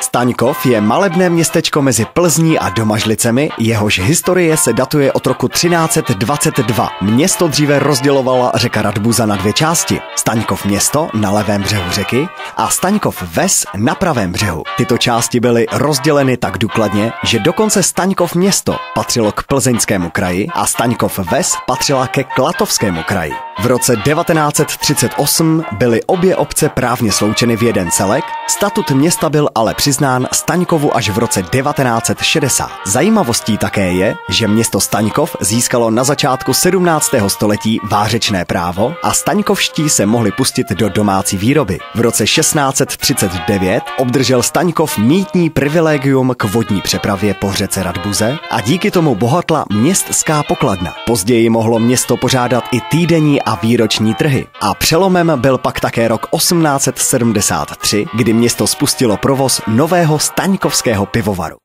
Staňkov je malebné městečko mezi Plzní a Domažlicemi, jehož historie se datuje od roku 1322. Město dříve rozdělovala řeka Radbuza na dvě části. Staňkov město na levém břehu řeky a Staňkov ves na pravém břehu. Tyto části byly rozděleny tak důkladně, že dokonce Staňkov město patřilo k Plzeňskému kraji a Staňkov ves patřila ke Klatovskému kraji. V roce 1938 byly obě obce právně sloučeny v jeden celek, statut města byl ale přiznán Staňkovu až v roce 1960. Zajímavostí také je, že město Staňkov získalo na začátku 17. století vářečné právo a staňkovští se mohli pustit do domácí výroby. V roce 1639 obdržel Staňkov mýtní privilegium k vodní přepravě po řece Radbuze a díky tomu bohatla městská pokladna. Později mohlo město pořádat i týdenní a výroční trhy. A přelomem byl pak také rok 1873, kdy město spustilo provoz nového staňkovského pivovaru.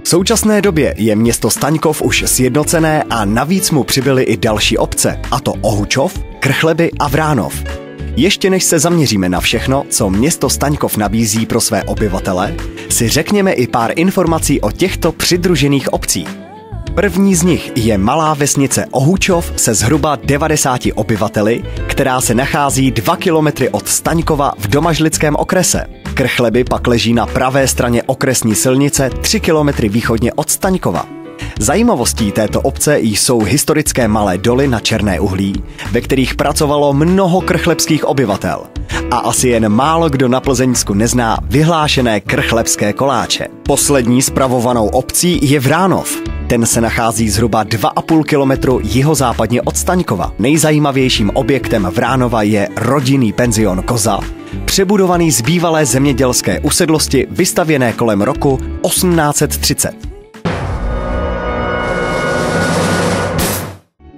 V současné době je město Staňkov už sjednocené a navíc mu přibyly i další obce, a to Ohučov, Krchleby a Vránov. Ještě než se zaměříme na všechno, co město Staňkov nabízí pro své obyvatele, si řekněme i pár informací o těchto přidružených obcích. První z nich je malá vesnice Ohučov se zhruba 90 obyvateli, která se nachází 2 kilometry od Staňkova v Domažlickém okrese. Krchleby pak leží na pravé straně okresní silnice 3 kilometry východně od Staňkova. Zajímavostí této obce jsou historické malé doly na černé uhlí, ve kterých pracovalo mnoho krchlebských obyvatel. A asi jen málo kdo na Plzeňsku nezná vyhlášené krchlebské koláče. Poslední spravovanou obcí je Vránov. Ten se nachází zhruba 2,5 kilometru jihozápadně od Staňkova. Nejzajímavějším objektem Vránova je rodinný penzion Koza, přebudovaný z bývalé zemědělské usedlosti vystavěné kolem roku 1830.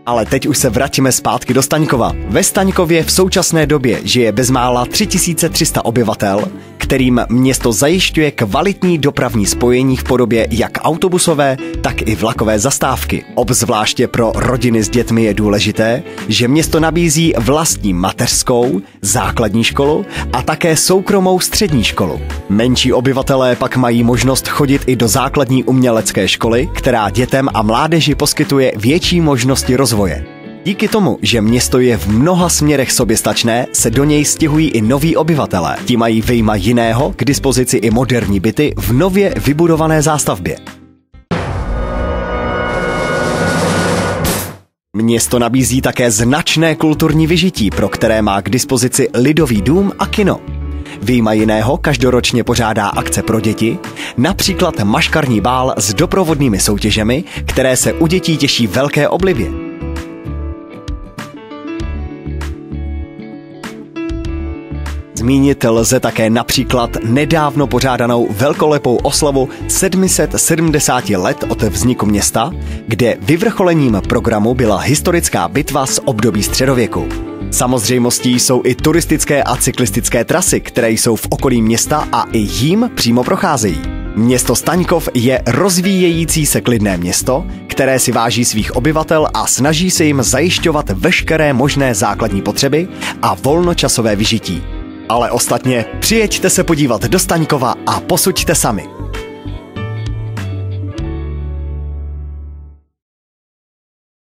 Ale teď už se vraťme zpátky do Staňkova. Ve Staňkově v současné době žije bezmála 3300 obyvatel, kterým město zajišťuje kvalitní dopravní spojení v podobě jak autobusové, tak i vlakové zastávky. Obzvláště pro rodiny s dětmi je důležité, že město nabízí vlastní mateřskou, základní školu a také soukromou střední školu. Menší obyvatelé pak mají možnost chodit i do základní umělecké školy, která dětem a mládeži poskytuje větší možnosti rozvoje. Díky tomu, že město je v mnoha směrech soběstačné, se do něj stěhují i noví obyvatelé. Ti mají vyjma jiného k dispozici i moderní byty v nově vybudované zástavbě. Město nabízí také značné kulturní vyžití, pro které má k dispozici lidový dům a kino. Vyjma jiného každoročně pořádá akce pro děti, například maškarní bál s doprovodnými soutěžemi, které se u dětí těší velké oblibě. Zmínit lze také například nedávno pořádanou velkolepou oslavu 770 let od vzniku města, kde vyvrcholením programu byla historická bitva z období středověku. Samozřejmostí jsou i turistické a cyklistické trasy, které jsou v okolí města a i jím přímo procházejí. Město Staňkov je rozvíjející se klidné město, které si váží svých obyvatel a snaží se jim zajišťovat veškeré možné základní potřeby a volnočasové vyžití. Ale ostatně přijeďte se podívat do Staňkova a posuďte sami.